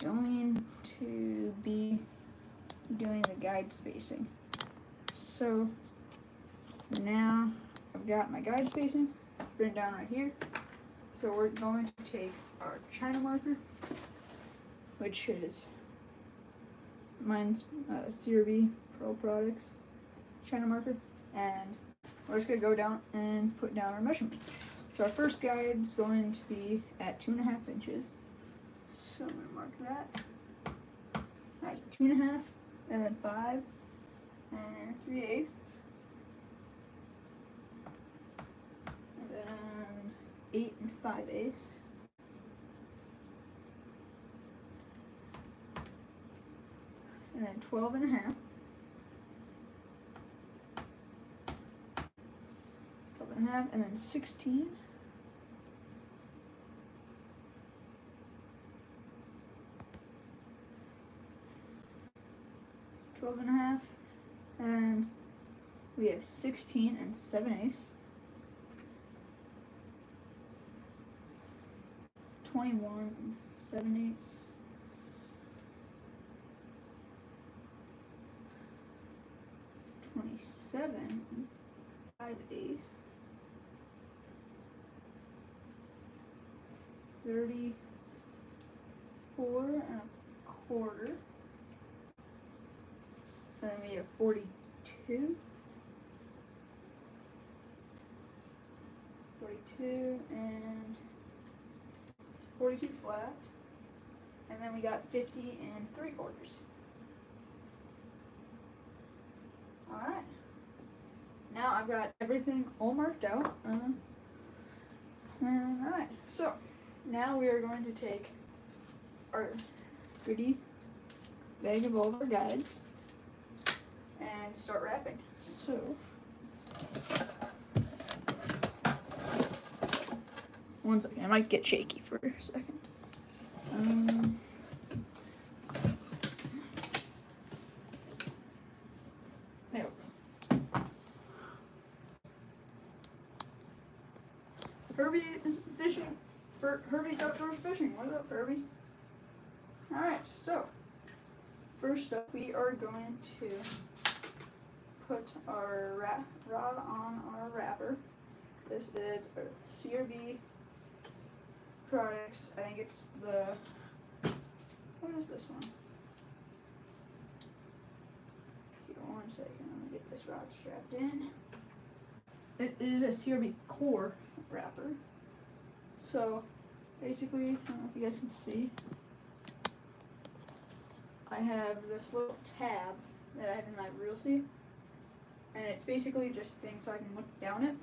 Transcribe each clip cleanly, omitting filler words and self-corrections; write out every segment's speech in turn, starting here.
going to be doing the guide spacing. So now I've got my guide spacing written down right here. So we're going to take our China marker, which is mine's CRB Pro Products China marker, and we're just gonna go down and put down our measurements. So our first guide is going to be at 2.5 inches. So I'm gonna mark that. Alright, 2.5, and then 5 and 3/8, and then 8 and 5/8. And then 12.5. 12.5, and then 16. 12.5, and we have 16 and 7/8. 21 and 7/8. 27 and 5/8. 34 and a quarter. And then we have 42. 42 and 42 flat. And then we got 50 and 3/4. Alright. Now I've got everything all marked out. Alright, so now we are going to take our goodie bag of all of our guides and start wrapping. So one second, I might get shaky for a second. There we go. Herbie is fishing. Herbie's outdoors fishing. What's up, Herbie? Alright, so first up we are going to put our rod on our wrapper. This is a CRB Products. I think it's the, what is this one? Here, 1 second, I'm gonna get this rod strapped in. It is a CRB core wrapper. So basically, I don't know if you guys can see, I have this little tab that I have in my reel seat, and it's basically just a thing so I can look down it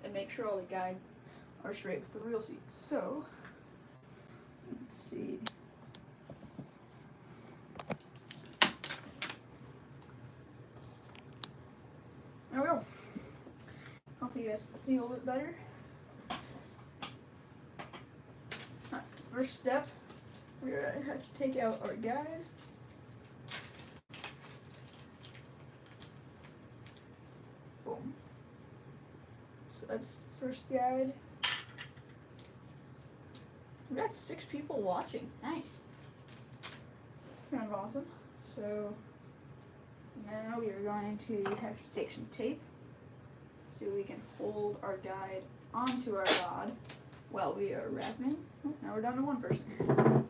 and make sure all the guides are straight with the reel seat. So let's see. There we go. Hopefully you guys can see a little bit better. Alright, first step, we're gonna have to take out our guide. Boom. So that's the first guide. We got 6 people watching. Nice. Kind of awesome. So now we are going to have to take some tape so we can hold our guide onto our rod while we are wrapping. Oh, now we're down to 1 person.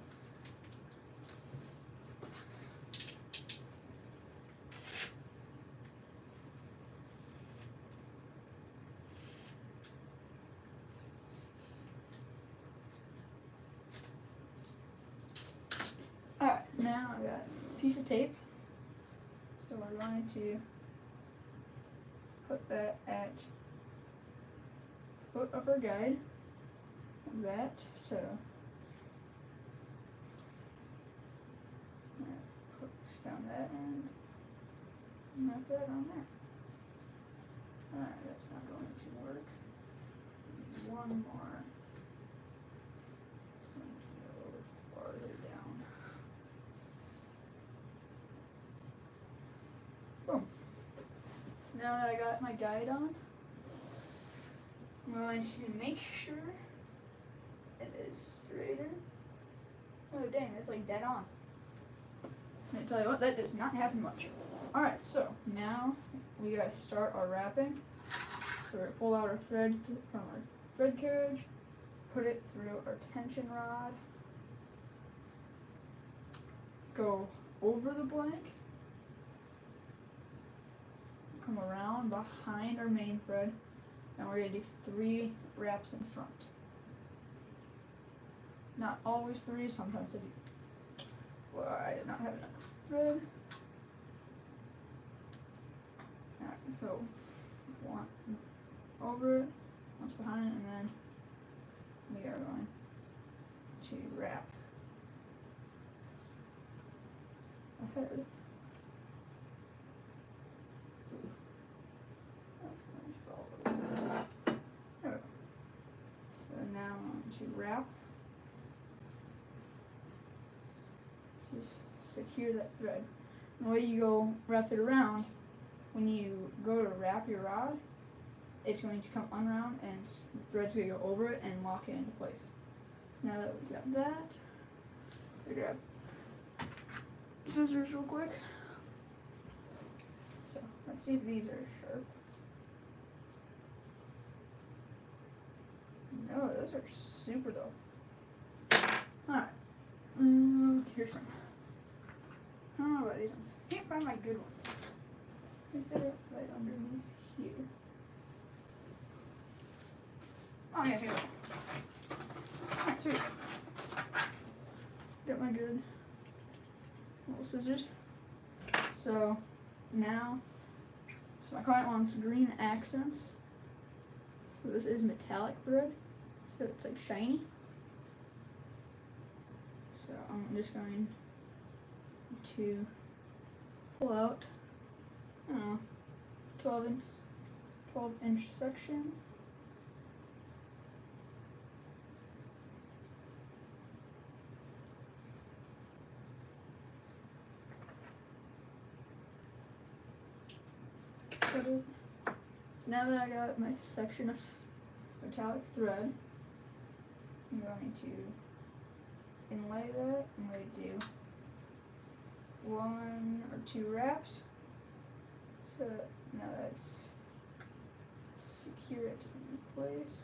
Alright, now I got a piece of tape. So we're going to put that at foot of our guide, like that. So push down that and wrap that on there. Alright, that's not going to work. One more. It's going to be a little bit farther down. Boom. So now that I got my guide on, I'm going to make sure it is straighter. Oh dang, it's like dead on. I tell you what, that does not happen much. Alright, so now we gotta start our wrapping. So we're gonna pull out our thread from our thread carriage, put it through our tension rod, go over the blank, come around behind our main thread, and we're gonna do 3 wraps in front. Not always 3, sometimes I do. Well, I did not have enough thread. Alright, so one over it, once behind it, and then we are going to wrap ahead. That's going to fall over. There we go. So now I'm going to wrap to secure that thread. And the way you go wrap it around, when you go to wrap your rod, it's going to come unwound and the thread's going to go over it and lock it into place. So now that we've got that, we grab scissors real quick. So let's see if these are sharp. No, those are super dull. Alright, here's some. I don't know about these ones. Can't find my good ones. I think they're right underneath here. Oh yeah, here we go. Alright, sweet. Got my good little scissors. So now, my client wants green accents. So this is metallic thread, so it's like shiny. So I'm just going to pull out, I don't know, 12-inch section. So now that I got my section of metallic thread, I'm going to inlay that. I'm going to do 1 or 2 wraps. So now that's to secure it in place.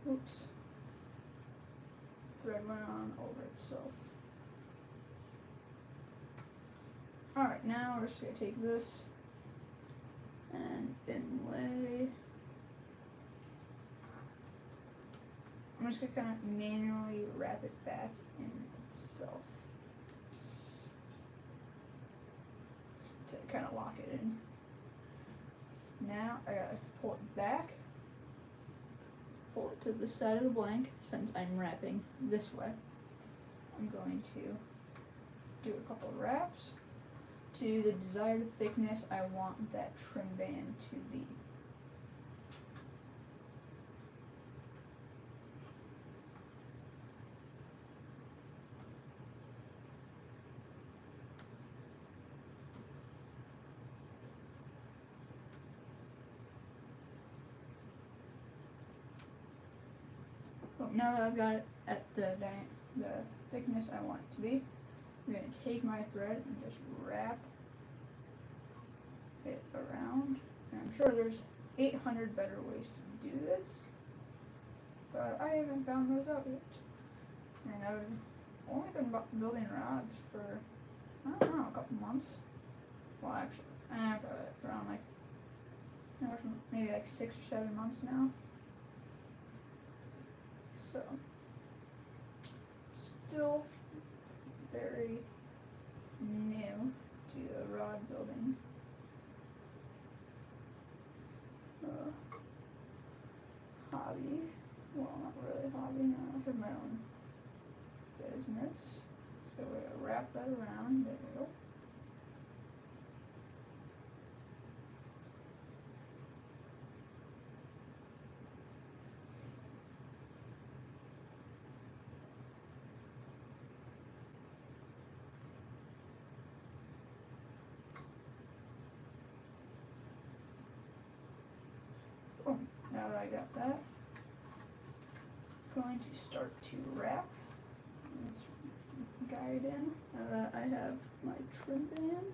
Oops. Thread went on over itself. Alright, now we're just going to take this and inlay. I'm just going to kind of manually wrap it back in itself to kind of lock it in. Now I gotta pull it back, pull it to the side of the blank. Since I'm wrapping this way, I'm going to do a couple of wraps to the desired thickness I want that trim band to be. So now that I've got it at the thickness I want it to be, I'm going to take my thread and just wrap it around. And I'm sure there's 800 better ways to do this, but I haven't found those out yet. And I've only been building rods for, I don't know, a couple months. Well, actually, I've got it around like, maybe like 6 or 7 months now. So, still very new to the rod building hobby. Well, not really hobby, no, I have my own business. So we're gonna wrap that around. There we go. Boom. Now that I got that, going to start to wrap this guide in. I have my trim band,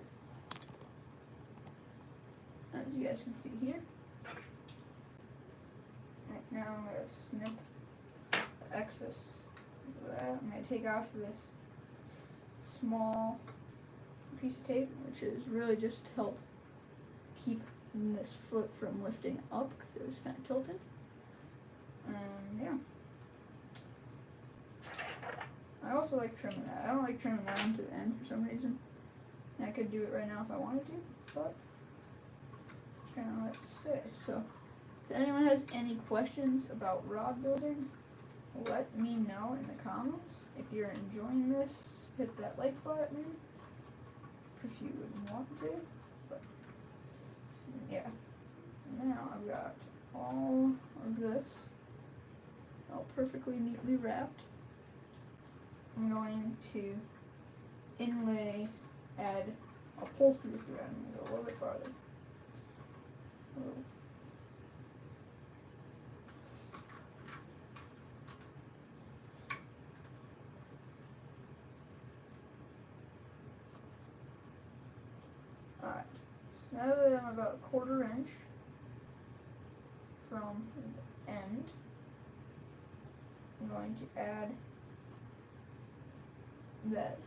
as you guys can see here. Right now I'm going to snip the excess of that. I'm going to take off this small piece of tape, which is really just to help keep this foot from lifting up because it was kind of tilted. Yeah. I also like trimming that. I don't like trimming that onto the end for some reason. And I could do it right now if I wanted to, but kind of let's stay. So, if anyone has any questions about rod building, let me know in the comments. If you're enjoying this, hit that like button if you would want to. But yeah, now I've got all of this all perfectly neatly wrapped. I'm going to add a pull through thread. I'm going to go a little bit farther. Alright, so now that I'm about a 1/4 inch from the end, I'm going to add that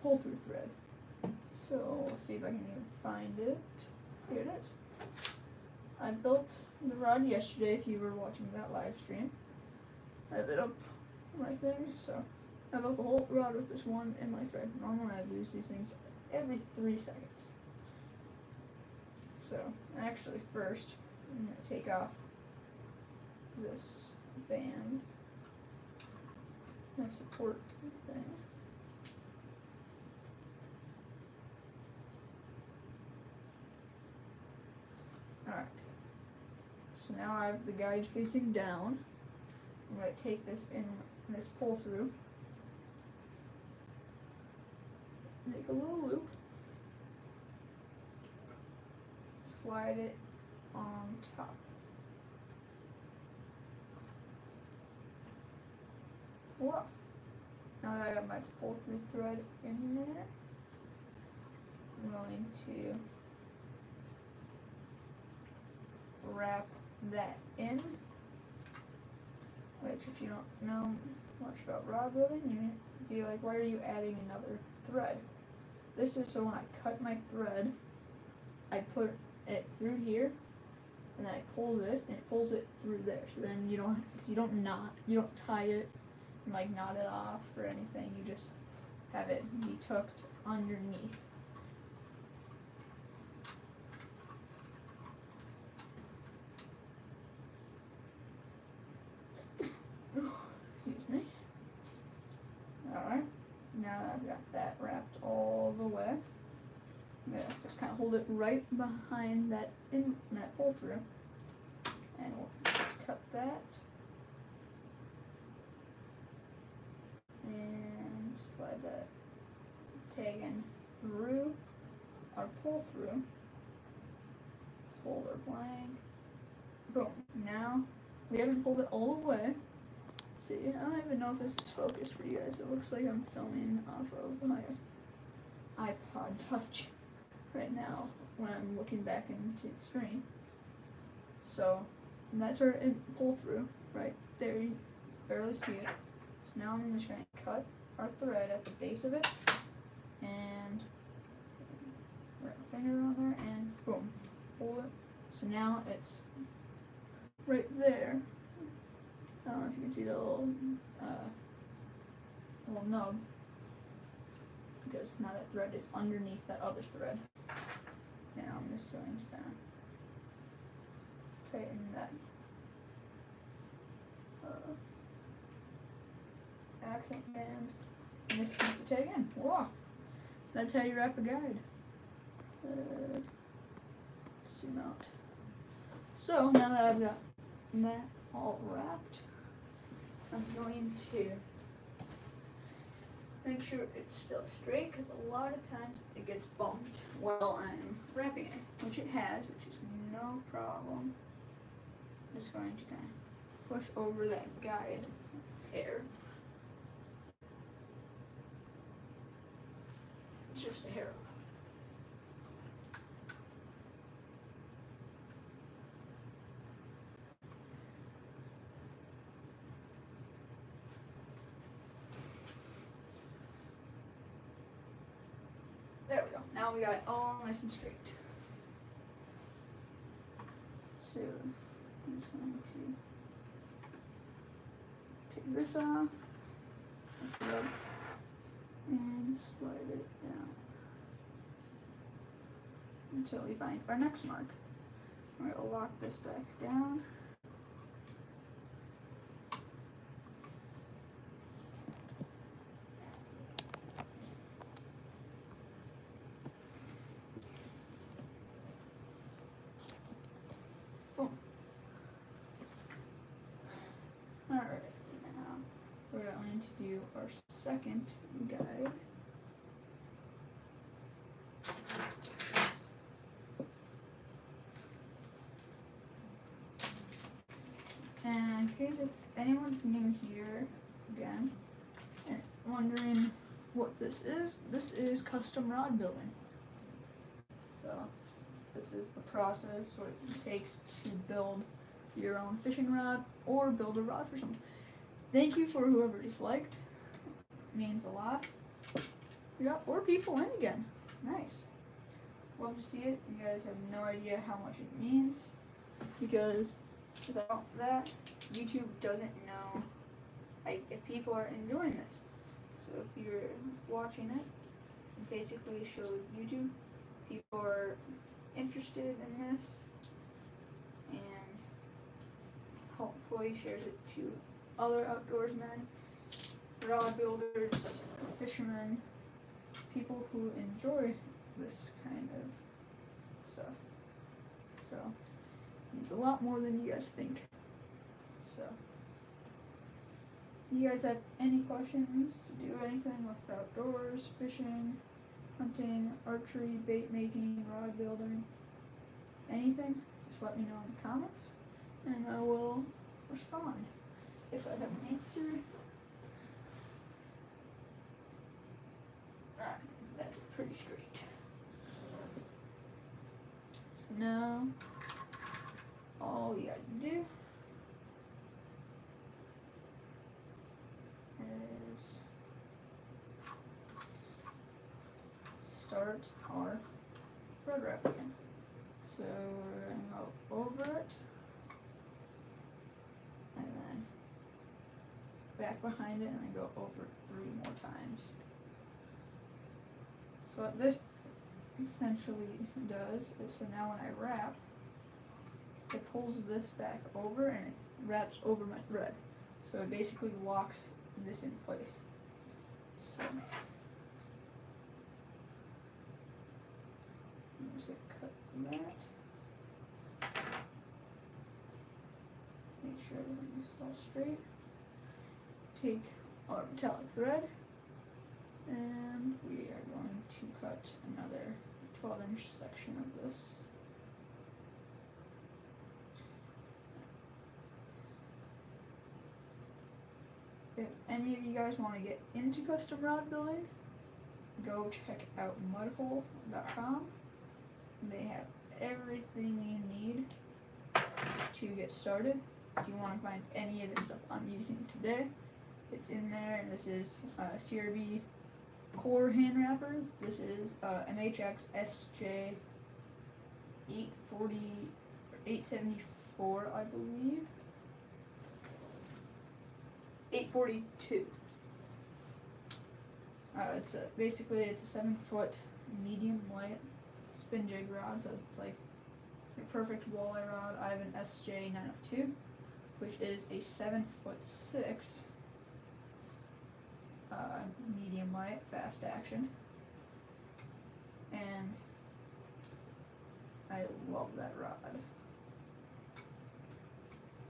pull through thread. So let's see if I can even find it. Here it is. I built the rod yesterday if you were watching that live stream. I have it up on my thing, so I built the whole rod with this one in my thread. Normally I use these things every 3 seconds. So actually first I'm going to take off this band, the support thing. Alright, so now I have the guide facing down. I'm going to take this pull through, make a little loop, slide it on top. Whoa. Now that I got my pull through thread in there, I'm going to wrap that in, which if you don't know much about rod building, you'd be like, why are you adding another thread? This is so when I cut my thread, I put it through here, and then I pull this, and it pulls it through there. So then you don't tie it and like knot it off or anything. You just have it be tucked underneath. Excuse me. Alright, now that I've got that wrapped all the way, I'm gonna just kind of hold it right behind that pull through, and we'll just cut that and slide that tag in through our pull through, hold our blank, boom. Now we haven't pulled it all the way. Let's see, I don't even know if this is focused for you guys. It looks like I'm filming off of my iPod Touch right now when I'm looking back into the screen. So that's our pull through right there. You barely see it. So now I'm just going to cut our thread at the base of it and wrap my finger on there and boom, pull it. So now it's right there. I don't know if you can see the little nub, because now that thread is underneath that other thread. Now I'm just going to kind of tighten that accent band and just snip the tag in. Wow, that's how you wrap a guide. Zoom out. So now that I've got that all wrapped, I'm going to make sure it's still straight, because a lot of times it gets bumped while I'm wrapping it, which it has, which is no problem. I'm just going to kind push over that guide hair. It's just a hair. There we go. Now we got it all nice and straight. So I'm just going to take this off and slide it down until we find our next mark. We're going to lock this back down. Alright, now we're going to do our second guide. And in case if anyone's new here again and wondering what this is custom rod building. So this is the process, what it takes to build your own fishing rod or build a rod for someone. Thank you for whoever just liked. It means a lot. We got 4 people in again. Nice. Love to see it. You guys have no idea how much it means because without that, YouTube doesn't know if people are enjoying this. So if you're watching it, it basically shows YouTube people are interested in this and hopefully shares it to other outdoorsmen, rod builders, fishermen, people who enjoy this kind of stuff. So it's a lot more than you guys think. So you guys have any questions to do anything with outdoors, fishing, hunting, archery, bait making, rod building, anything, just let me know in the comments and I will respond if I have an answer. Alright, that's pretty straight. So now all you gotta do is start our thread wrap again. So we're going to go over it and then back behind it and then go over it 3 more times. So what this essentially does is, so now when I wrap, it pulls this back over and it wraps over my thread. So it basically locks this in place. So I'm just going to cut that. Make sure everything is still straight. Take our metallic thread and we are going to cut another 12-inch section of this. If any of you guys want to get into custom rod building, go check out mudhole.com. They have everything you need to get started. If you want to find any of the stuff I'm using today, it's in there. And this is CRB core hand wrapper. This is MHX SJ 840 or 874, I believe. 842. It's basically it's a 7-foot medium light spin jig rod, so it's like a perfect walleye rod. I have an SJ 902, which is a 7'6" medium light fast action, and I love that rod.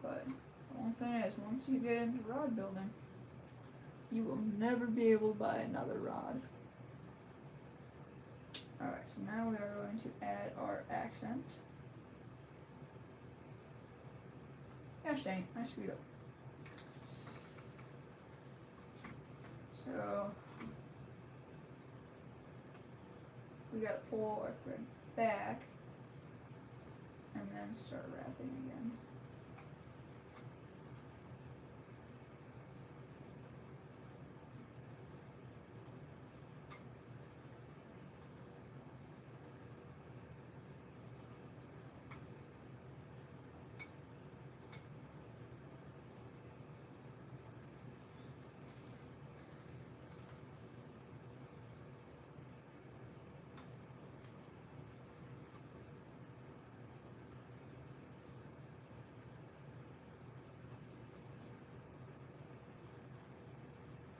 But the only thing is, once you get into rod building, you will never be able to buy another rod. Alright, so now we are going to add our accent. Gosh dang, I screwed up. So we gotta pull our thread back and then start wrapping again.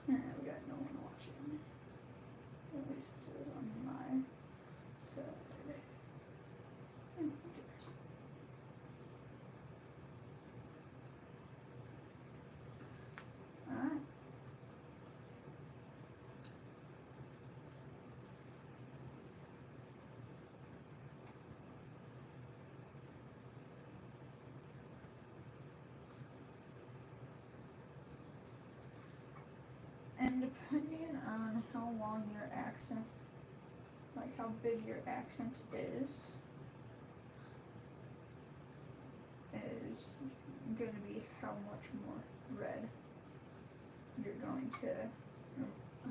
We got no one watching. At least it says on my side. Who cares? Alright. And depending on how long your accent, like how big your accent is going to be how much more thread you're going to,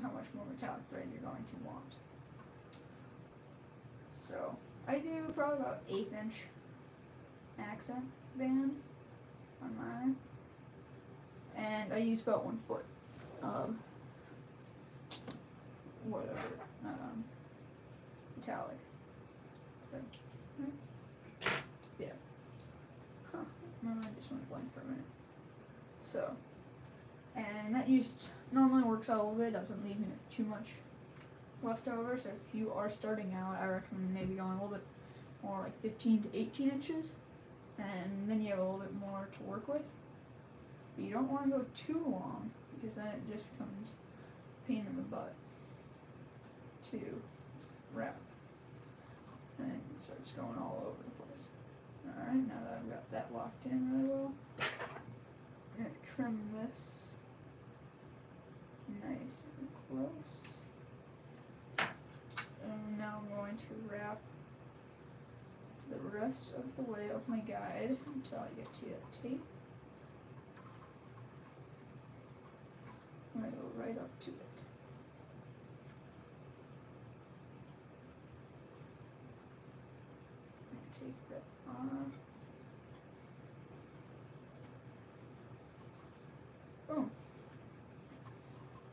how much more metallic thread you're going to want. So I do probably about 1/8 inch accent band on mine, and I use about 1 foot of whatever metallic thread. Yeah. Huh. My mind just went blank for a minute. So, and that normally works out a little bit, doesn't leave me with too much left over. So if you are starting out, I recommend maybe going a little bit more like 15 to 18 inches, and then you have a little bit more to work with. But you don't want to go too long, because then it just becomes a pain in the butt to wrap, and it starts going all over the place. Alright, now that I've got that locked in really well, I'm going to trim this nice and close. And now I'm going to wrap the rest of the way of my guide until I get to that tape. I'm going to go right up to it. Take that off. Boom.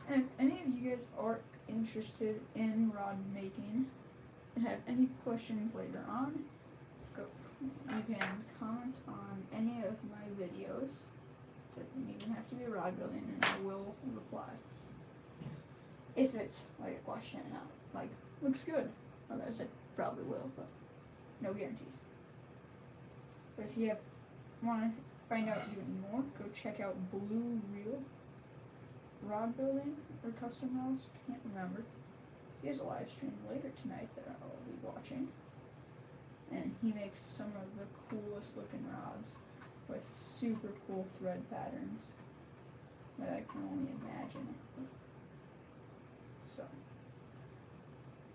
And if any of you guys are interested in rod making and have any questions later on, you can comment on any of my videos. Doesn't even have to be rod building, and I will reply. If it's like a question, like, looks good. Otherwise, I probably will, but no guarantees. But if you want to find out even more, go check out Blue Reel Rod Building or Custom Rods. Can't remember. He has a live stream later tonight that I'll be watching, and he makes some of the coolest looking rods with super cool thread patterns that I can only imagine. So,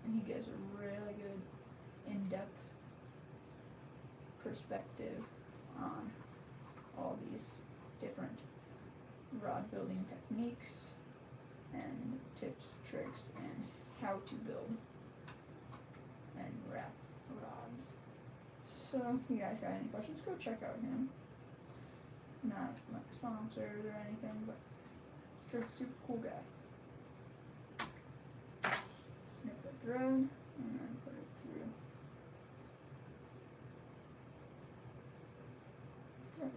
and he gives a really good in-depth perspective on all these different rod building techniques and tips, tricks, and how to build and wrap rods. So if you guys got any questions, go check out him. Not like sponsored or anything, but just a super cool guy. Snip the thread and then put it through. Thread.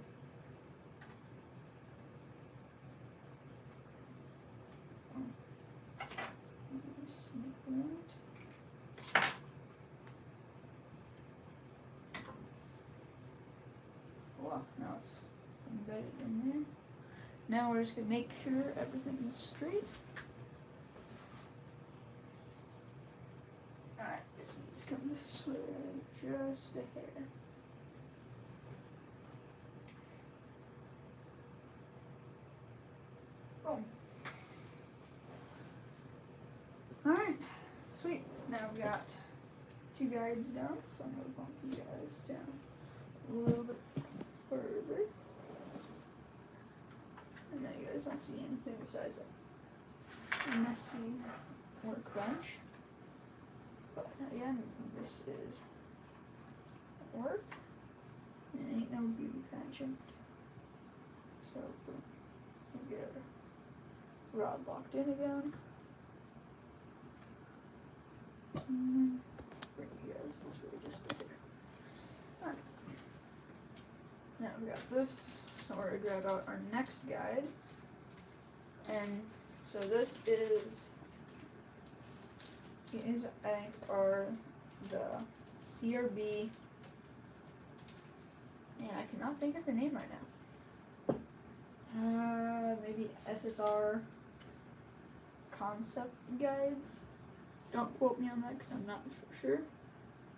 Snip that. Wow, now it's embedded in there. Now we're just going to make sure everything is straight. Alright, this needs to come this way just a hair. Now I've got 2 guides down, so I'm going to bump you guys down a little bit further. And now you guys don't see anything besides that messy workbench. But again, this is work, and ain't no beauty pageant. So we'll get our rod locked in again. And bring you guys this way just a bit. Alright. Now we got this, so we're gonna grab out our next guide. And so this is I think are the CRB, and I cannot think of the name right now. Maybe SSR concept guides. Don't quote me on that because I'm not for sure.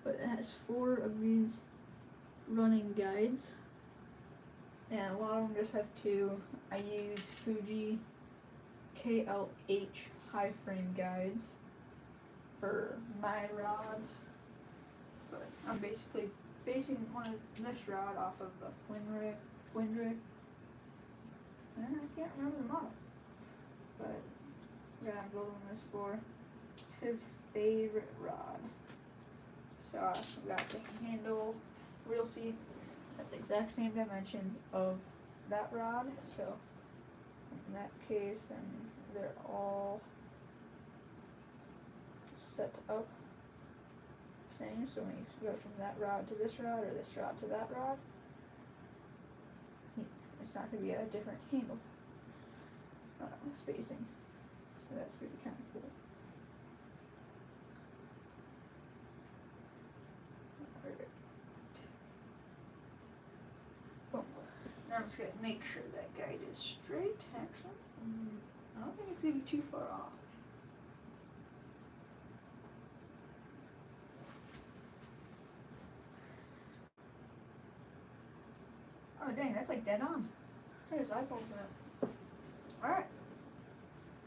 But it has 4 of these running guides, and a lot of them just have 2. I use Fuji KLH high frame guides for my rods, but I'm basically basing this rod off of the Windrig, and I can't remember the model, but yeah, I'm building this for his favorite rod. So I've got the handle reel seat at the exact same dimensions of that rod, so in that case then they're all set up the same. So when you go from that rod to this rod or this rod to that rod, it's not going to be a different handle spacing. So that's going to be kind of cool. Alright. Boom. Now I'm just going to make sure that guide is straight. Actually, I don't think it's going to be too far off. Oh dang, that's like dead on. There's eyeballs that. Alright.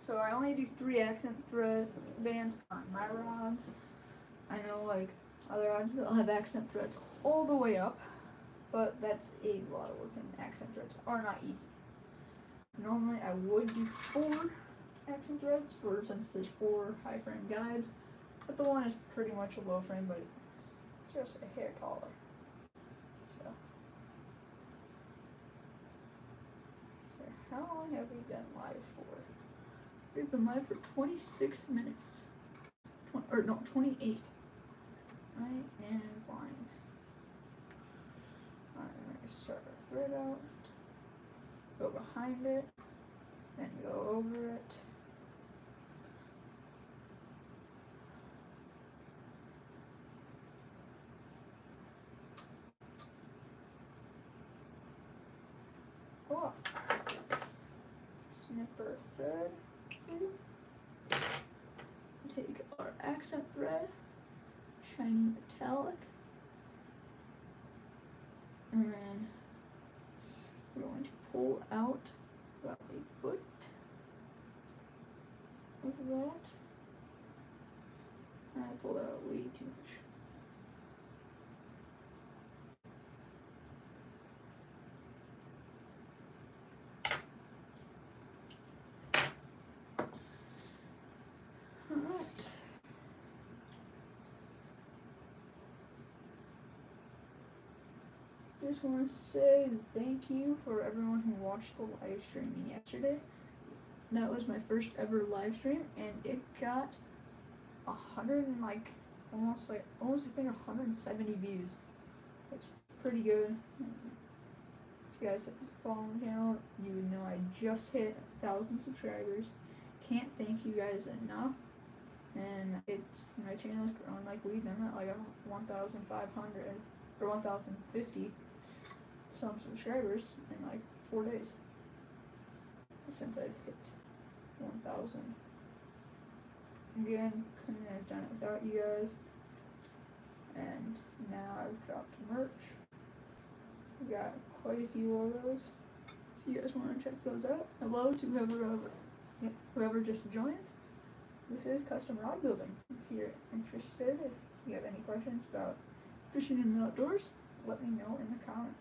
So I only do 3 accent thread bands on my rods. I know like other rods they'll have accent threads all the way up, but that's a lot of work and accent threads are not easy. Normally I would do 4 accent threads since there's 4 high frame guides, but the one is pretty much a low frame, but it's just a hair taller. So how long have we been live for? We've been live for 26 minutes. 28. I am blind. Alright, I'm going to start our thread out. Go behind it. Then go over it. Oh. Snipper thread. Take our accent thread, shiny metallic, and then we're going to pull out about a foot of that. I pulled out way too much. Alright. Just want to say thank you for everyone who watched the live streaming yesterday. That was my first ever live stream, and it got 100 and almost I think 170 views. It's pretty good. If you guys follow the channel, you would know I just hit 1,000 subscribers. Can't thank you guys enough. And my channel is growing like weed. I'm at like 1,500 or 1,050 some subscribers in like 4 days since I've hit 1,000. Again, couldn't have done it without you guys. And now I've dropped merch. We got quite a few logos. If you guys want to check those out, hello to whoever just joined. this is custom rod building. If you're interested, if you have any questions about fishing in the outdoors, let me know in the comments.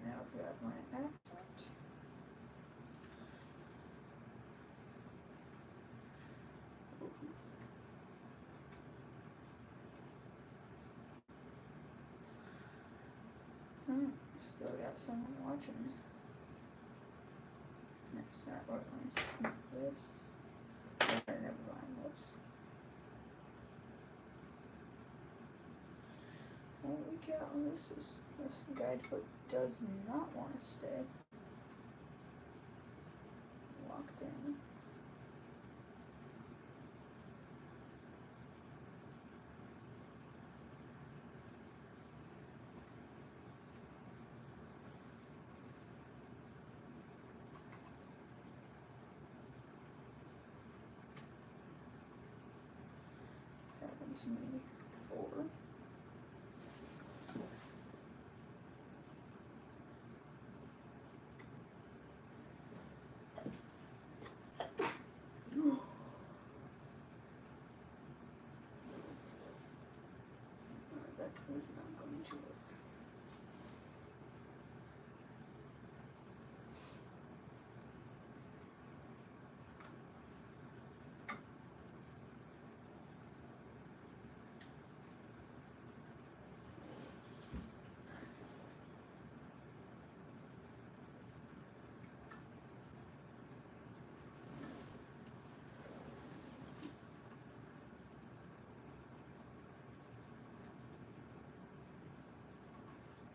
Now I've got my accent. Still got someone watching. Next start, let me snap this. Never mind, whoops. Holy cow, this guidefoot does not want to stay locked in. It's happened to me before. That is not going to work.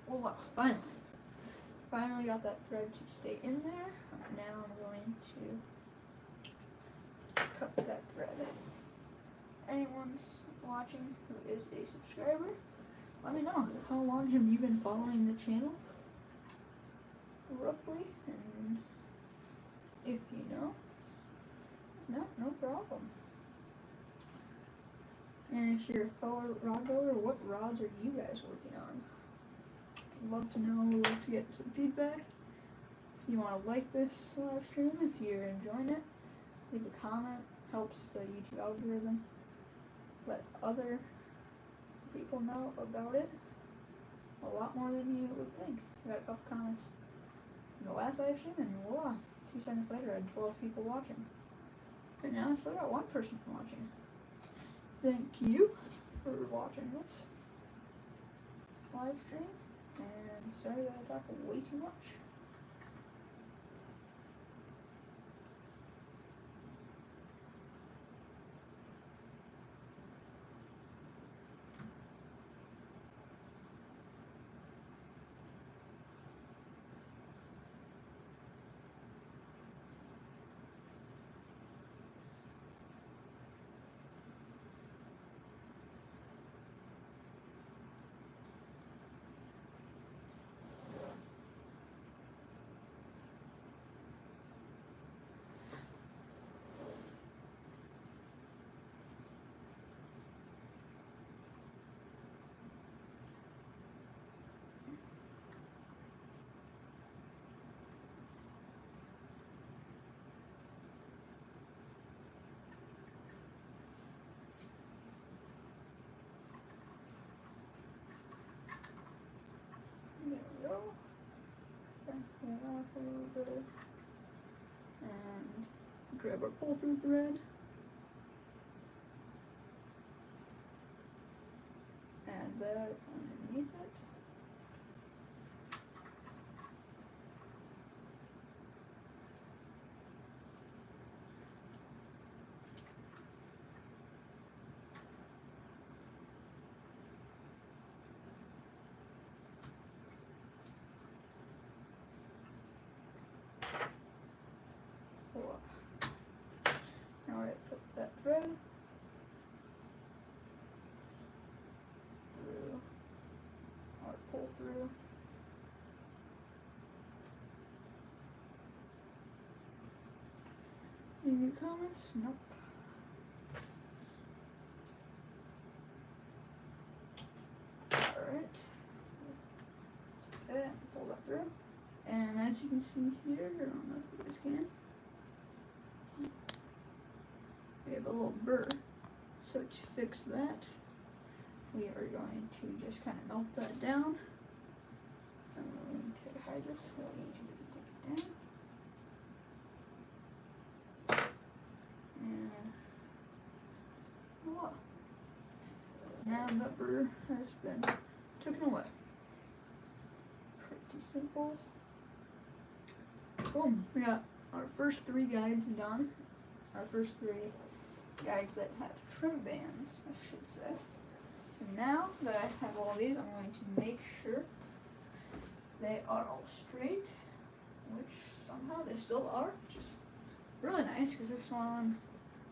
Voila, finally got that thread to stay in there. Now I'm going to cut that thread. Anyone's watching who is a subscriber, let me know, how long have you been following the channel? Roughly, and if you know, no problem. And if you're a fellow rod builder, what rods are you guys working on? Love to know, love to get some feedback. If you want to like this live stream, if you're enjoying it, leave a comment, helps the YouTube algorithm. Let other people know about it a lot more than you would think. I got a couple comments in the last live stream, and voila, 2 seconds later I had 12 people watching. And now I still got 1 person watching. Thank you for watching this live stream. And sorry that I talk way too much. There we go. Back that off a little bit. And grab our pull-through thread. Add that underneath it. through. Any new comments? Nope. Alright. That, pull that through. And as you can see here, I don't know if you guys can, we have a little burr. So to fix that, we are going to just kind of melt that down. I'm going to hide this. We'll need you to take it down. And voila. Now the burr has been taken away. Pretty simple. Boom. We got our first 3 guides done. Our first 3 guides that have trim bands, I should say. So now that I have all these, I'm going to make sure they are all straight, which somehow they still are, which is really nice because this one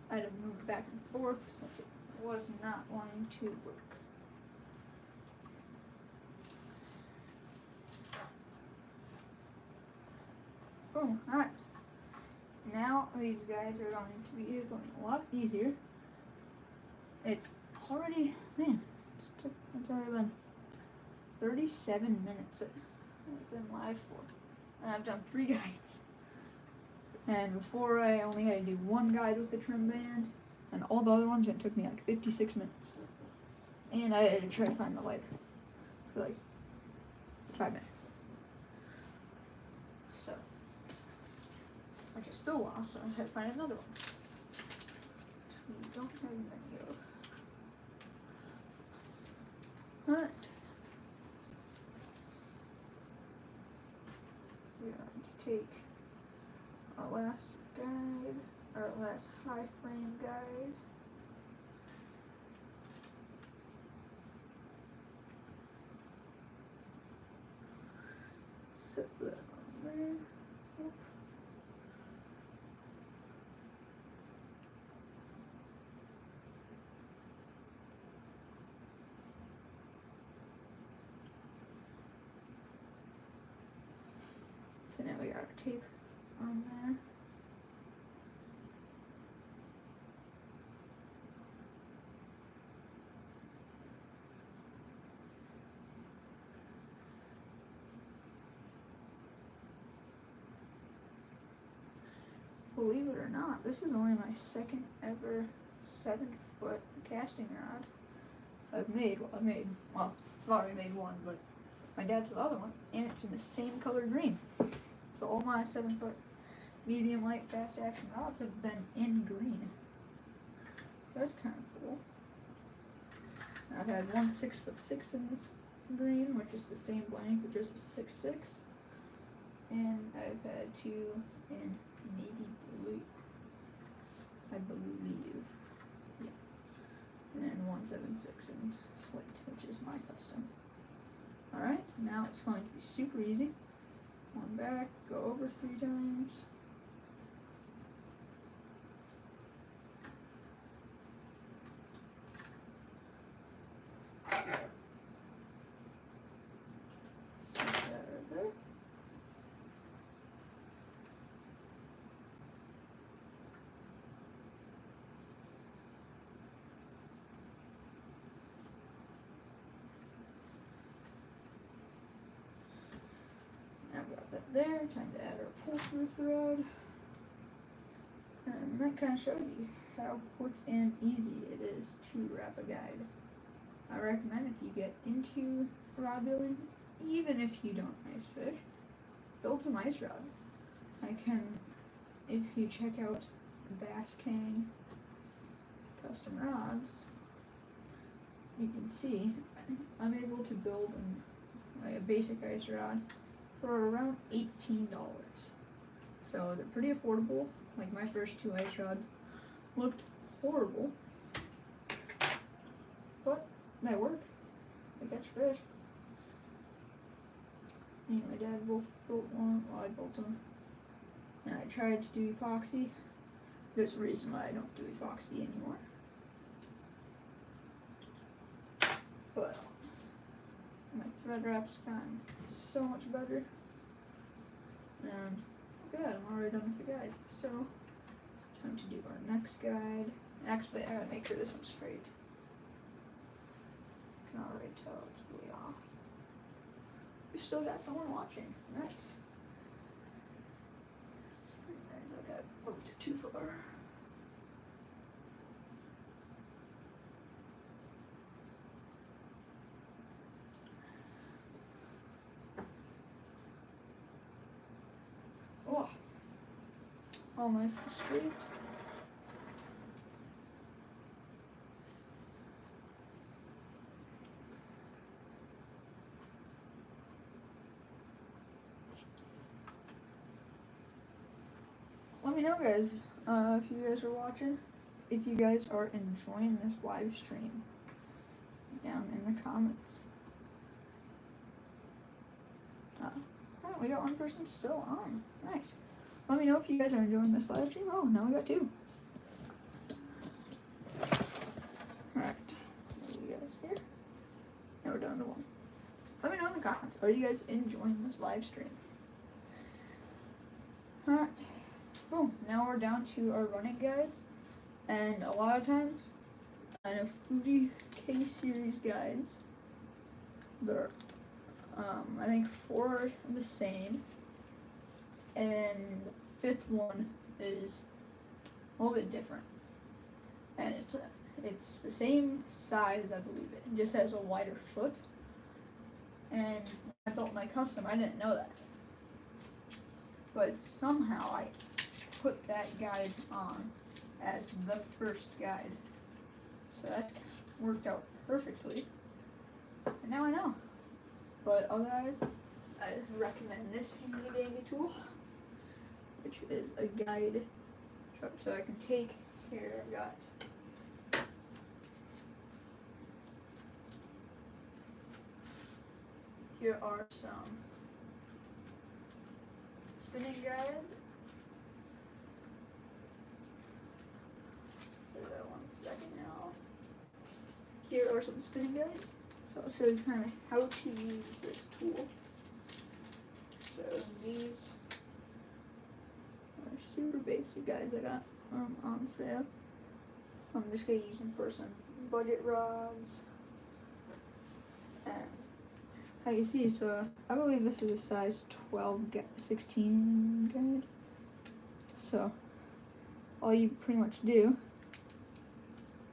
I had to move back and forth since it was not wanting to work. Boom, alright. Now these guides are going to be going a lot easier. It's already, man, it's already been 37 minutes that I've been live for. And I've done 3 guides. And before I only had to do 1 guide with the trim band, and all the other ones, it took me like 56 minutes. And I had to try to find the lighter for like 5 minutes. So, which is still lost, so I had to find another one. We don't have many of. Alright. We're going to take our last guide, our last high frame guide. Set that on there. Yep. So now we got our tape on there. Believe it or not, this is only my second ever 7-foot casting rod I've made. Well, I've already made one, but my dad's the other one, and it's in the same color green. So all my 7-foot medium light fast action rods have been in green. So that's kind of cool. I've had one 6'6" in this green, which is the same blank, but just a 6'6", and I've had 2 in navy blue, I believe. Yeah. And then 1.76 in slate, which is my custom. Alright, now it's going to be super easy. One back, go over 3 times. Set that right there. I've got that there. Time to add our pull-through thread. And that kind of shows you how quick and easy it is to wrap a guide. I recommend if you get into rod building, even if you don't ice fish, build some ice rods. If you check out Bass King custom rods, you can see I'm able to build a basic ice rod for around $18. So they're pretty affordable. Like my first 2 ice rods looked horrible, but they work. They catch fish. Me and my dad both built one. Well, I built them. And I tried to do epoxy. There's a reason why I don't do epoxy anymore. But my Red Rap's gotten so much better. And good, I'm already done with the guide. So, time to do our next guide. Actually, I gotta make sure this one's straight. Can already tell it's way off. We still got someone watching. Nice. It's pretty nice. Okay, moved it too far. Oh, almost straight. Let me know, guys, if you guys are watching, if you guys are enjoying this live stream down in the comments. Oh, we got one person still on. Nice. Let me know if you guys are enjoying this live stream. Oh, now we got two. Alright. You guys here? Now we're down to one. Let me know in the comments. Are you guys enjoying this live stream? Alright. Boom. Now we're down to our running guides. And a lot of times, I know Fuji K-Series guides, they're, I think 4 are the same. And the 5th one is a little bit different. And it's the same size, I believe it. It just has a wider foot. And I built my custom, I didn't know that. But somehow I put that guide on as the first guide. So that worked out perfectly. And now I know. But otherwise, I recommend this handy dandy tool, which is a guide truck. So I can take here, I've got here are some spinning guides. For that 1 second now. Here are some spinning guides. So I'll show you kind of how to use this tool. So these are super basic guides I got on sale. I'm just gonna use them for some budget rods. And how you see, so I believe this is a size 12 16 guide. So all you pretty much do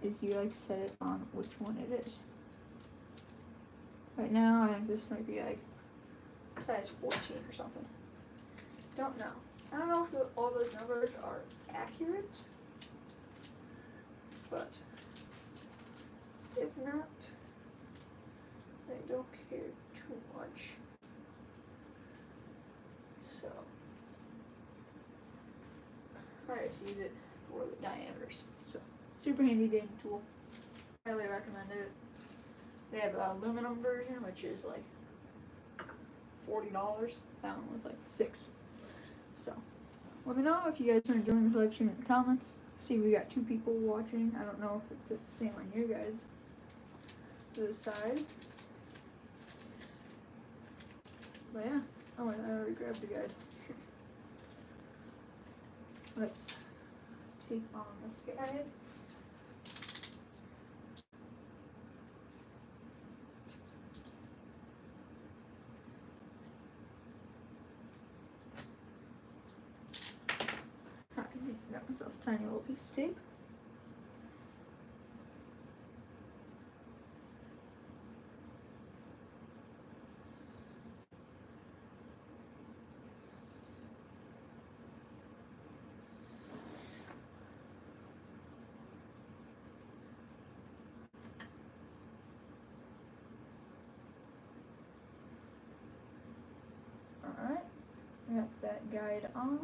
is you like set it on which one it is. Right now, I think this might be like size 14 or something. Don't know. I don't know if all those numbers are accurate, but if not, I don't care too much. So, I just use it for the diameters. So, super handy dandy tool. Highly recommend it. They have an aluminum version, which is like $40. That one was like $6. So, let me know if you guys are enjoying this live stream in the comments. See, we got 2 people watching. I don't know if it's just the same on you guys. To the side. But yeah. Oh, I already grabbed the guide. Let's take on this guide. Got myself a tiny little piece of tape. Alright, got that guide on.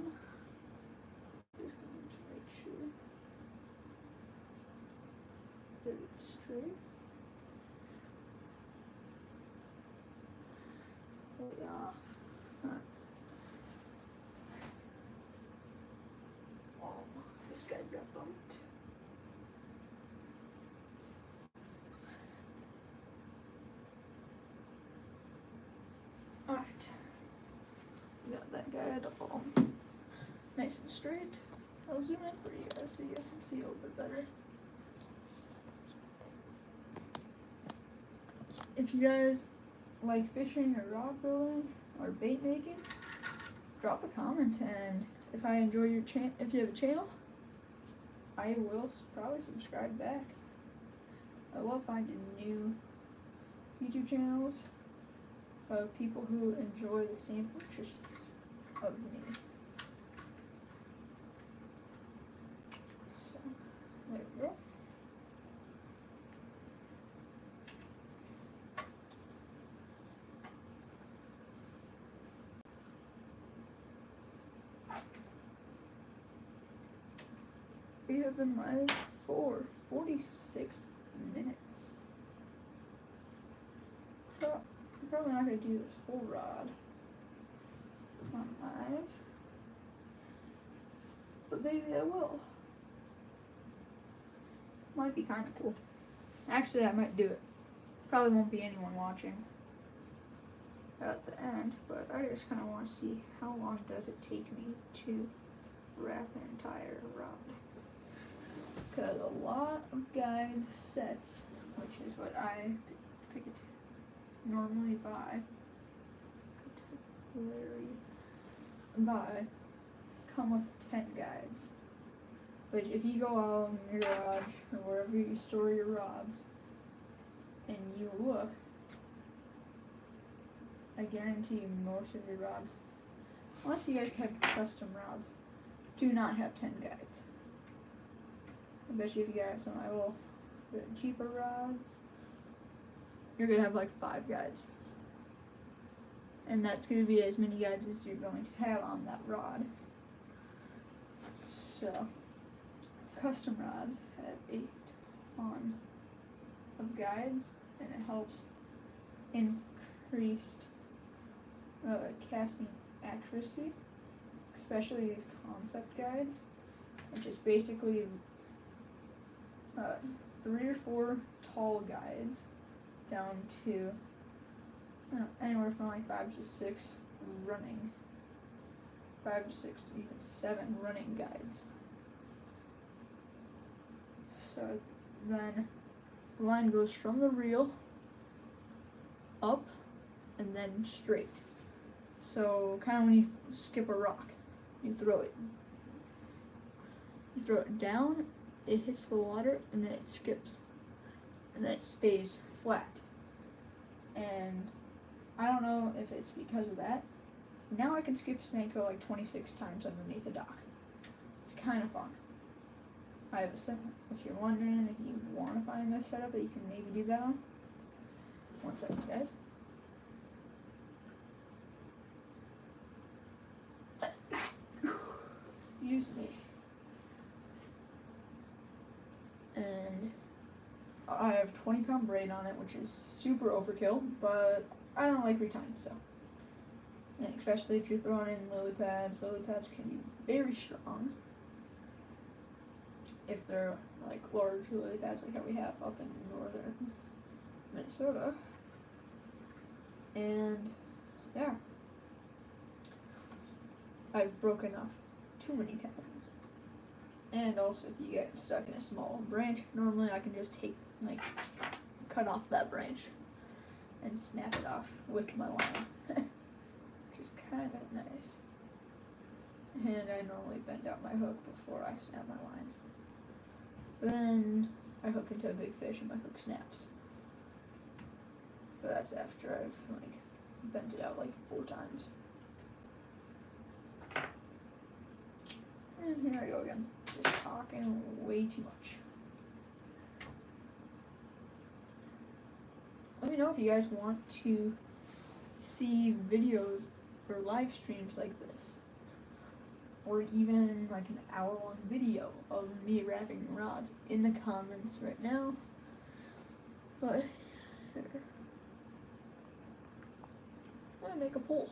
Just going to make sure that it's straight. Way off. Oh, this guy got bumped. Alright. Got that guide all nice and straight. I'll zoom in for you guys so you guys can see a little bit better. If you guys like fishing or rock building or bait making, drop a comment, and if I enjoy your if you have a channel, I will probably subscribe back. I love finding new YouTube channels of people who enjoy the same interests of me. So, there we go. We have been live for 46 minutes. So, I'm probably not going to do this whole rod on live, but maybe I will. Might be kind of cool. Actually, I might do it. Probably won't be anyone watching at the end, but I just kind of want to see how long does it take me to wrap an entire rod. Because a lot of guide sets, which is what I normally buy, come with 10 guides. Which, if you go out in your garage or wherever you store your rods and you look, I guarantee you most of your rods, unless you guys have custom rods, do not have 10 guides. I bet you if you got some the cheaper rods, you're gonna have like 5 guides. And that's gonna be as many guides as you're going to have on that rod. So, custom rods have a ton of guides, and it helps increased casting accuracy, especially these concept guides, which is basically 3 or 4 tall guides down to anywhere from like 5 to 6 running, 5 to 6 to even 7 running guides. So then the line goes from the reel up and then straight. So kind of when you skip a rock, you throw it down, it hits the water, and then it skips, and then it stays flat. And I don't know if it's because of that. Now I can skip Senko like 26 times underneath a dock. It's kind of fun. I have a set. If you're wondering if you want to find this setup that you can maybe do that on. One second, guys. Excuse me. And I have 20-pound braid on it, which is super overkill, but I don't like retying, so. And especially if you're throwing in lily pads. Lily pads can be very strong if they're like large lily pads like how we have up in northern Minnesota. And yeah, I've broken off too many times. And also, if you get stuck in a small branch, normally I can just cut off that branch and snap it off with my line, which is kind of nice. And I normally bend out my hook before I snap my line. Then I hook into a big fish and my hook snaps. But that's after I've bent it out like 4 times. And here I go again, just talking way too much. Let me know if you guys want to see videos or live streams like this, or even like an hour-long video of me wrapping rods in the comments right now. But here, I'm gonna make a poll.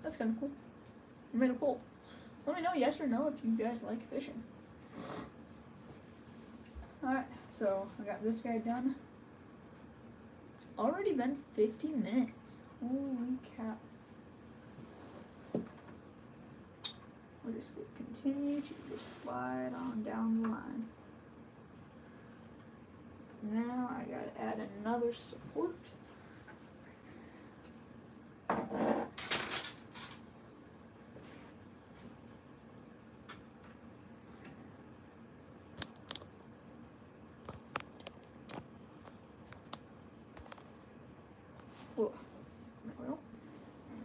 That's kind of cool. I made a poll. Let me know yes or no if you guys like fishing. Alright, so I got this guy done. It's already been 50 minutes. Holy cow. We'll just continue to just slide on down the line. Now I gotta add another support. Whoa. Well, 1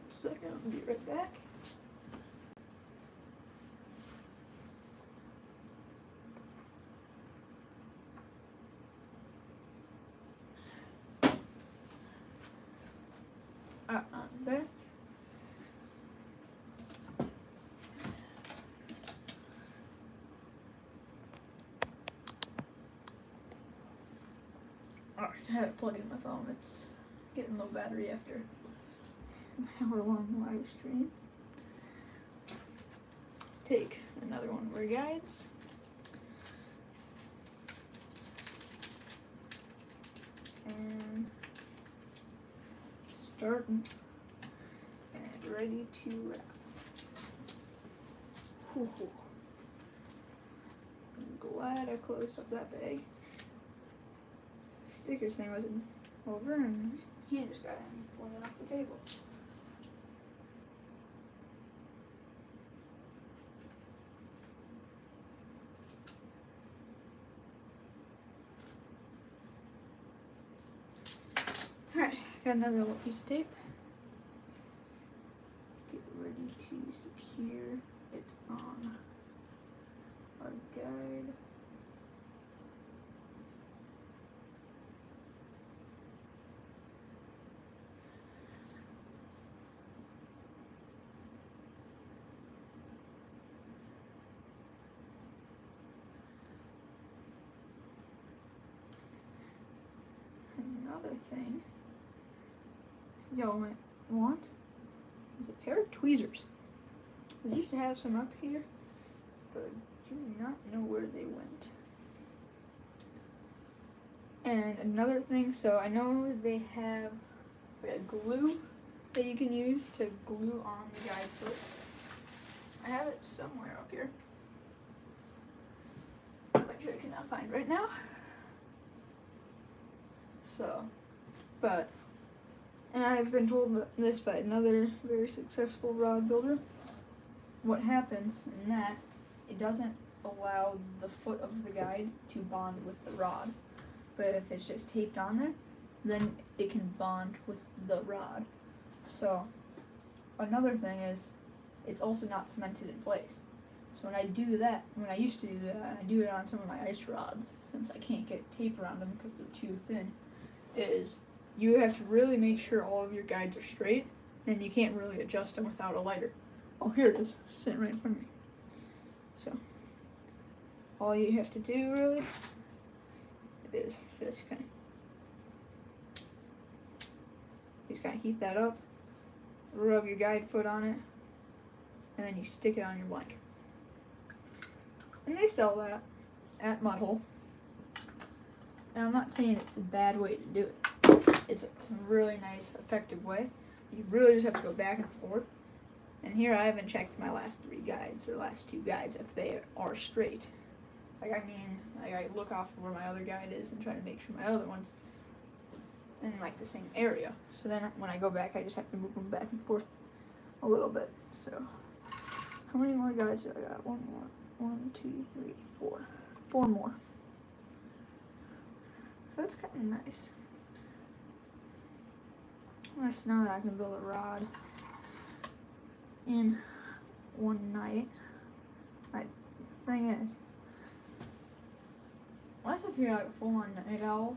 second, I'll be right back. I'm back. Alright, I had to plug in my phone. It's getting low battery after an hour-long live stream. Take another one of our guides. And start and ready to wrap. Whew. I'm glad I closed up that bag. The stickers thing wasn't over and he just got him falling off the table. Alright, got another little piece of tape. Get ready to secure it on our guide. Another thing y'all might want is a pair of tweezers. We used to have some up here, but I do not know where they went. And another thing, so I know they have a glue that you can use to glue on the guide foots. I have it somewhere up here, which I cannot find right now. So, but, and I've been told this by another very successful rod builder. What happens in that, it doesn't allow the foot of the guide to bond with the rod. But if it's just taped on there, then it can bond with the rod. So, another thing is, it's also not cemented in place. So when I do that, when I used to do that, and I do it on some of my ice rods, since I can't get tape around them because they're too thin, is you have to really make sure all of your guides are straight, and you can't really adjust them without a lighter. Oh, here it is, sitting right in front of me. So, all you have to do really is just kind of heat that up, rub your guide foot on it, and then you stick it on your blank. And they sell that at Mudhole. And I'm not saying it's a bad way to do it. It's a really nice, effective way. You really just have to go back and forth. And here I haven't checked my last 3 guides, or last 2 guides, if they are straight. Like, I mean, I look off where my other guide is and try to make sure my other one's in, like, the same area. So then when I go back, I just have to move them back and forth a little bit. So, how many more guides do I got? 1 more. 1, 2, 3, 4. 4 more. So that's kind of nice. Nice to know that I can build a rod in one night. My thing is, once I figure out a full-on night owl,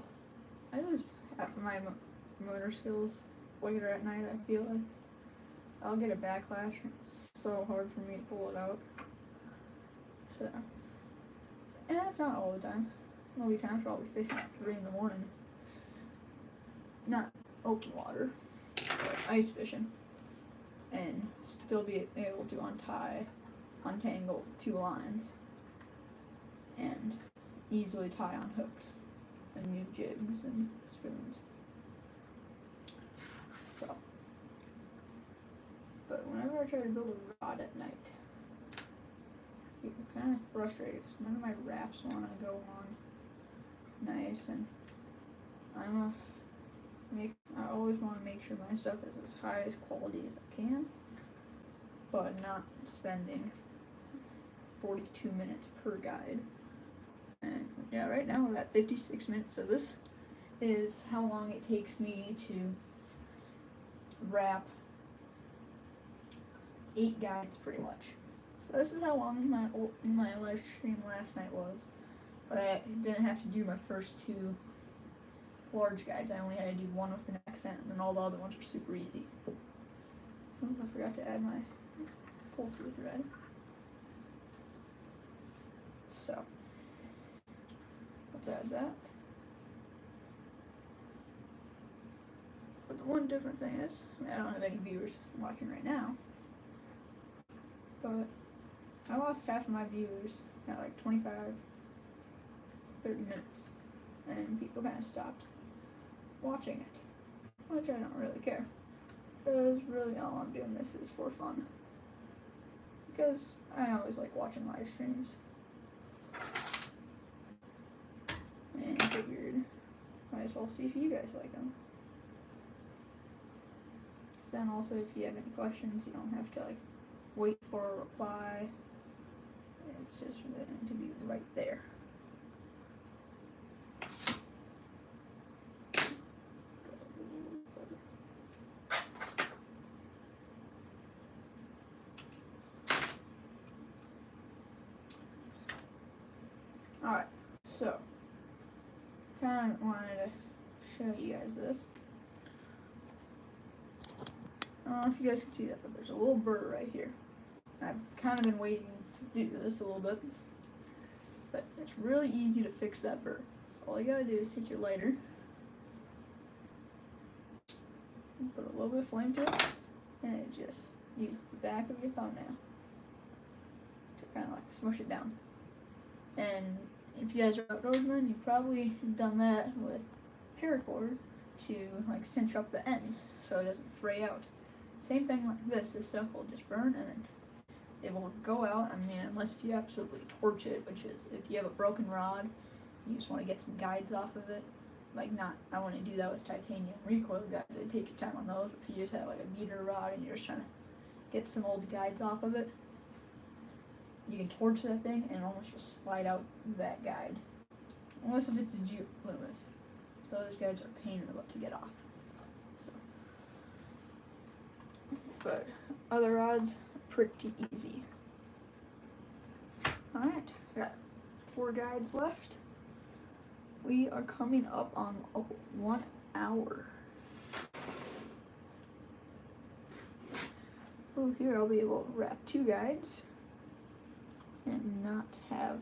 I lose half of my motor skills later at night. I feel like I'll get a backlash. It's so hard for me to pull it out. So, and that's not all the time. There'll be times where I'll be fishing at 3 in the morning. Not open water, but ice fishing. And still be able to untangle 2 lines and easily tie on hooks and new jigs and spoons. So, but whenever I try to build a rod at night, I get kind of frustrated because none of my wraps want to go on nice, and I always want to make sure my stuff is as high as quality as I can, but not spending 42 minutes per guide. And yeah, right now we're at 56 minutes, so this is how long it takes me to wrap 8 guides pretty much. So this is how long my live stream last night was, but I didn't have to do my first 2 large guides. I only had to do 1 with an accent, and then all the other ones are super easy. Oh, I forgot to add my pull-through thread. So let's add that. But the one different thing is, I don't have any viewers watching right now, but I lost half of my viewers at like 25, 30 minutes, and people kind of stopped watching it, which I don't really care, because really all I'm doing this is for fun, because I always like watching live streams, and I figured might as well see if you guys like them. So then also, if you have any questions, you don't have to like wait for a reply. It's just going to be right there. Alright, so kind of wanted to show you guys this. I don't know if you guys can see that, but there's a little burr right here. I've kind of been waiting to do this a little bit, but it's really easy to fix that burr. So all you gotta do is take your lighter, and put a little bit of flame to it, and it just use the back of your thumbnail to kind of like smush it down. And if you guys are outdoorsmen, you've probably done that with paracord to like cinch up the ends so it doesn't fray out. Same thing like this stuff will just burn and then it will go out. I mean, unless if you absolutely torch it, which is if you have a broken rod, you just want to get some guides off of it. Like I want to do that with titanium recoil guides. I take your time on those. If you just have like a meter rod and you're just trying to get some old guides off of it, you can torch that thing and almost just slide out that guide. Unless if it's a jute Loomis. Those guides are a pain in the butt to get off. So, but other rods, pretty easy. Alright, got 4 guides left. We are coming up on 1 hour. Oh, here I'll be able to wrap 2 guides and not have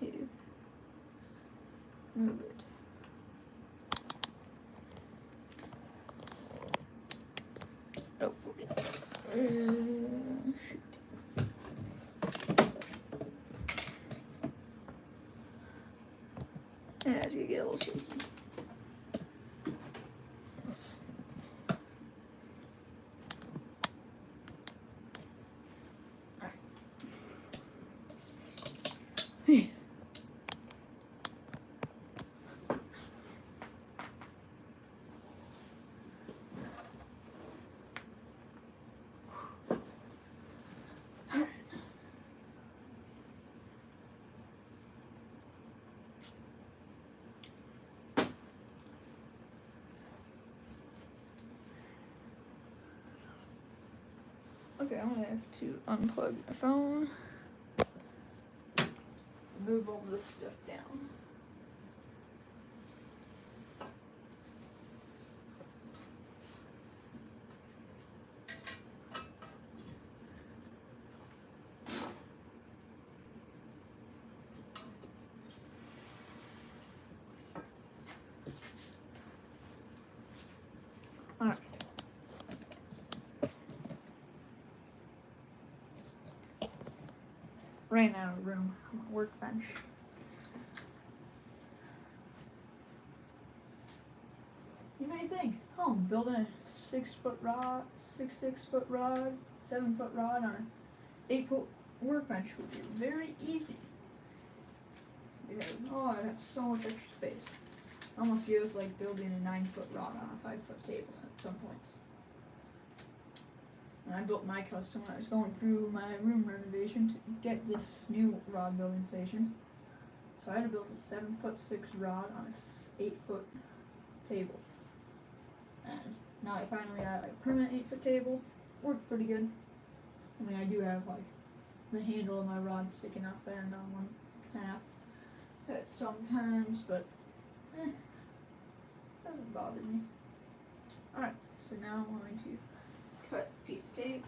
to move it. Oh, shoot. Yeah, it's gonna get a little shaky. Okay, I'm gonna have to unplug my phone, move all this stuff down. Alright, ran out of room on my workbench. You may think, oh, I'm building a 6 foot rod, 6 foot rod, 7 foot rod on an 8 foot workbench would be very easy. Because, oh, I'd have so much extra space. Almost feels like building a 9 foot rod on a 5 foot table at some points. And I built my custom when I was going through my room renovation to get this new rod building station. So I had to build a 7'6" rod on a 8 foot table. And now I finally got like a permanent 8 foot table. Worked pretty good. I mean, I do have like the handle of my rod sticking off the end on one half sometimes, but doesn't bother me. Alright, so now I'm going to cut a piece of tape.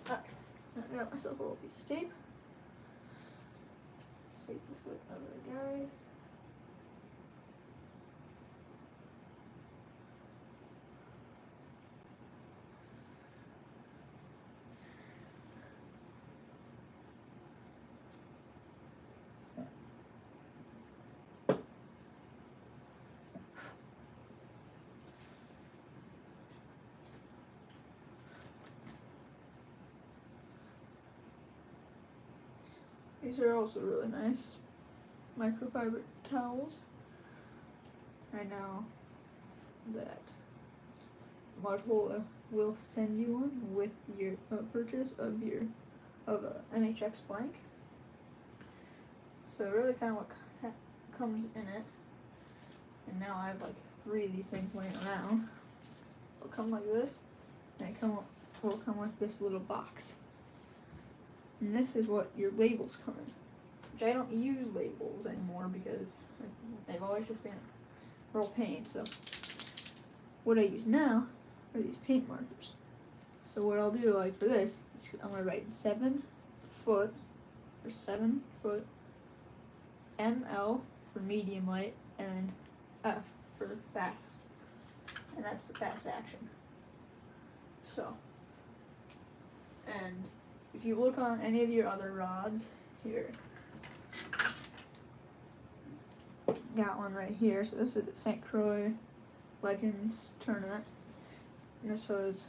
Alright, I got myself a little piece of tape. Take the foot of the guide. These are also really nice microfiber towels. I know that Motorola will send you one with your purchase of a MHX blank. So really kind of what comes in it. And now I have like 3 of these things laying around. They'll come like this, and will come with this little box. And this is what your labels come in. Which I don't use labels anymore because they've always just been real paint. So what I use now are these paint markers. So what I'll do, like for this, is I'm gonna write 7 foot for 7 foot, ML for medium light, and F for fast. And that's the fast action. So, and if you look on any of your other rods, here, got one right here. So this is the St. Croix Legends tournament. And this was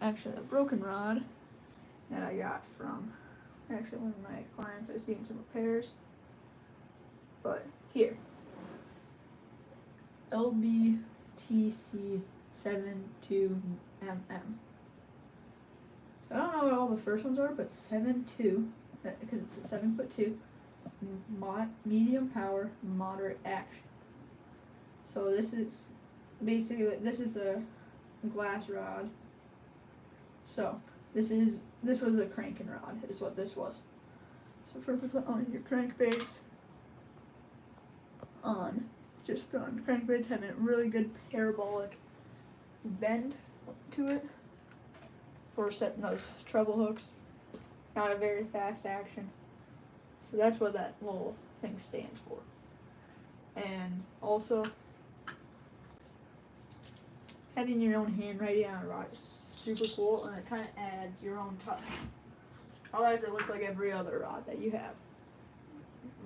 actually a broken rod that I got from actually one of my clients. I was doing some repairs. But here, LBTC 72mm. I don't know what all the first ones are, but 7.2, because it's a 7'2", medium power, moderate action. So this is basically, this is a glass rod. So this was a cranking rod, is what this was. So first put on your crankbaits on, just on crankbaits having a really good parabolic bend to it for setting those treble hooks. Not a very fast action. So that's what that little thing stands for. And also, having your own handwriting on a rod is super cool, and it kind of adds your own touch. Otherwise it looks like every other rod that you have.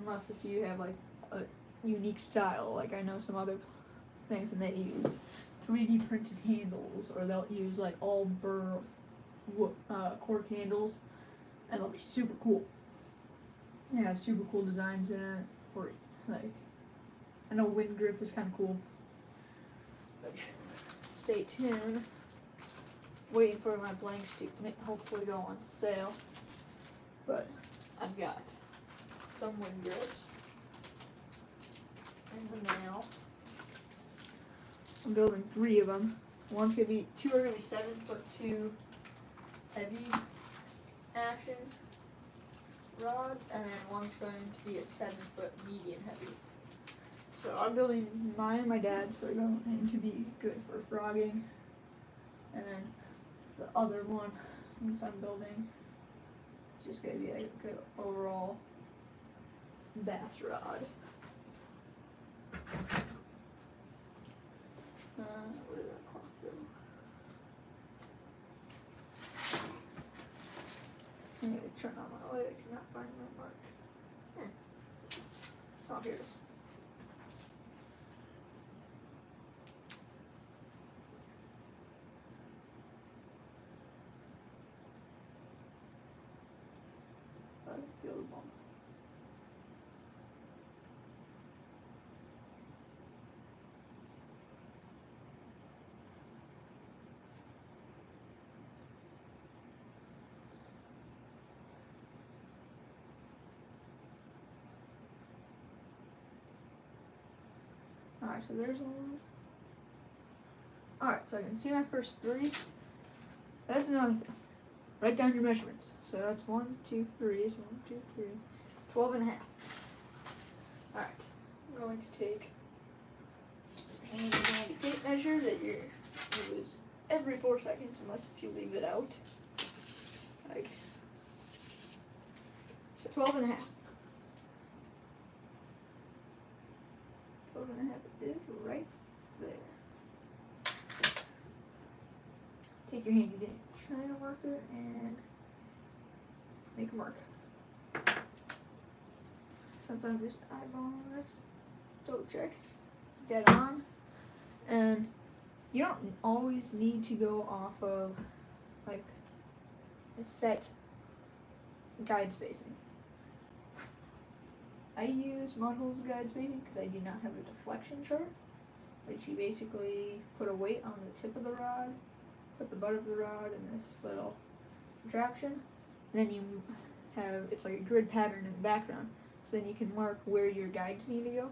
Unless if you have like a unique style, like I know some other things, and they use 3D printed handles, or they'll use like all burr cork handles, and they'll be super cool. They have super cool designs in it, or like, I know Wind Grip is kind of cool. But stay tuned. Waiting for my blanks to hopefully go on sale. But I've got some Wind Grips in the mail. I'm building 3 of them. 2 are gonna be 7'2" heavy action rod, and then one's going to be a 7 foot medium heavy. So I'm building mine and my dad's, so they're going to be good for frogging. And then the other one since I'm building, it's just gonna be like a good overall bass rod. Where did that cloth go? I need to turn on my light. I cannot find my mark. Oh, here it is. Feel the bump. Alright, so there's one. Alright, so I can see my first 3. That's another thing. Write down your measurements. So that's 1, 2, 3 is 1, 2, 3, 12 and a half. Alright, I'm going to take a handy tape measure that you use every 4 seconds unless if you leave it out. Like, so 12 and a half. 12 and a half is right there. Take your handy China marker and make a mark. Since I'm just eyeballing this, double check, dead on. And you don't always need to go off of like a set guide spacing. I use Mudhole's guide spacing because I do not have a deflection chart, which you basically put a weight on the tip of the rod, put the butt of the rod in this little contraption, and then you have, it's like a grid pattern in the background, so then you can mark where your guides need to go.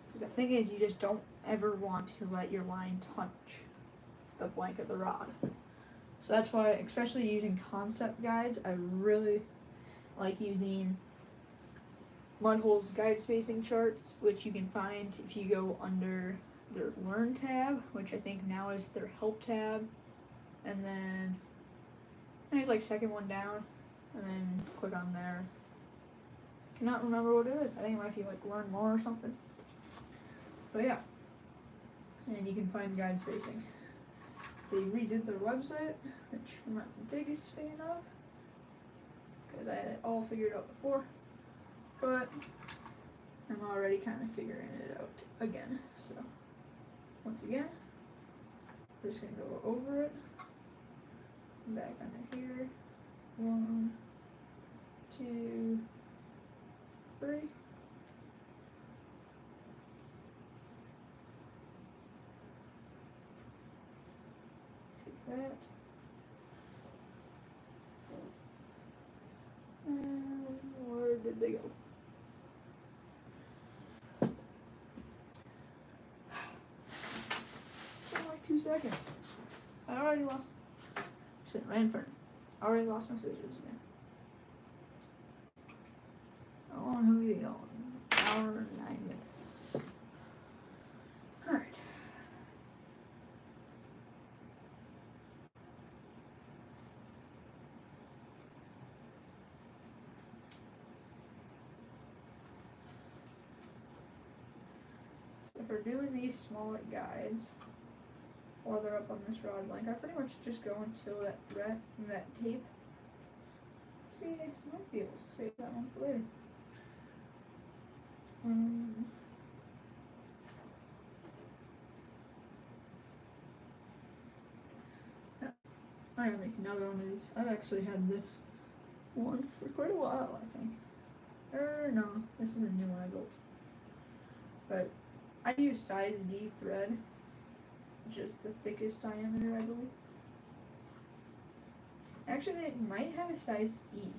Because the thing is, you just don't ever want to let your line touch the blank of the rod. So that's why, especially using concept guides, I really like using Mudhole's guide spacing charts, which you can find if you go under their Learn tab, which I think now is their Help tab, and then I think it's like second one down, and then click on there. I cannot remember what it is. I think it might be like Learn More or something. But yeah, and you can find guide spacing. They redid their website, which I'm not the biggest fan of, because I had it all figured out before. But I'm already kind of figuring it out again. So once again, we're just gonna go over it, back under here. 1, 2, 3. Take that. And where did they go? In like 2 seconds. I already lost. Sitting right in front. I already lost my scissors again. How long have we been going? Hour and 9 minutes. Alright. So if we're doing these smaller guides, while they're up on this rod blank, I pretty much just go until that thread and that tape. See, I might be able to save that one for later. Yeah. I'm gonna make another one of these. I've actually had this one for quite a while, I think. No, this is a new one I built. But I use size D thread, which is the thickest diameter, I believe. Actually, they might have a size E.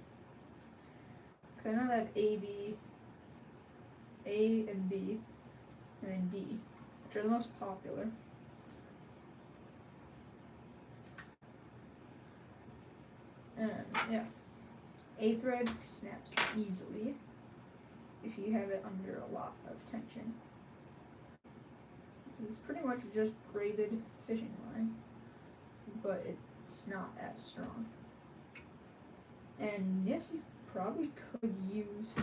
Because I know they have A and B, and then D, which are the most popular. And yeah, A thread snaps easily if you have it under a lot of tension. It's pretty much just braided fishing line, but it's not as strong. And yes, you probably could use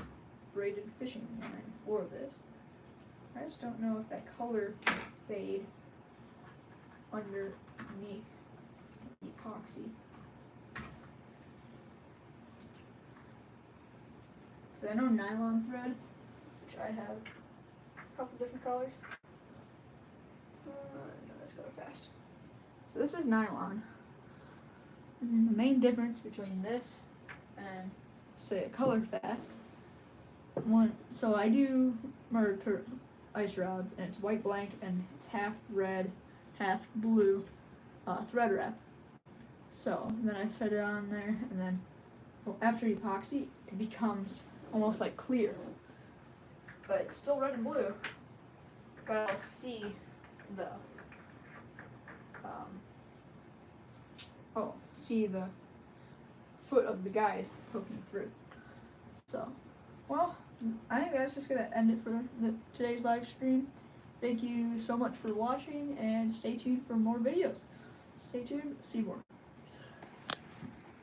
braided fishing line for this. I just don't know if that color fade underneath the epoxy. So I know nylon thread, which I have a couple different colors. No, let's go fast. So this is nylon. And the main difference between this and say a Color Fast one, so I do Merkur ice rods, and it's white blank and it's half red, half blue thread wrap. So then I set it on there, and then after epoxy, it becomes almost like clear, but it's still red and blue. But I'll see the see the foot of the guide poking through. So, well, I think that's just gonna end it for today's live stream. Thank you so much for watching, and stay tuned for more videos. Stay tuned, see more.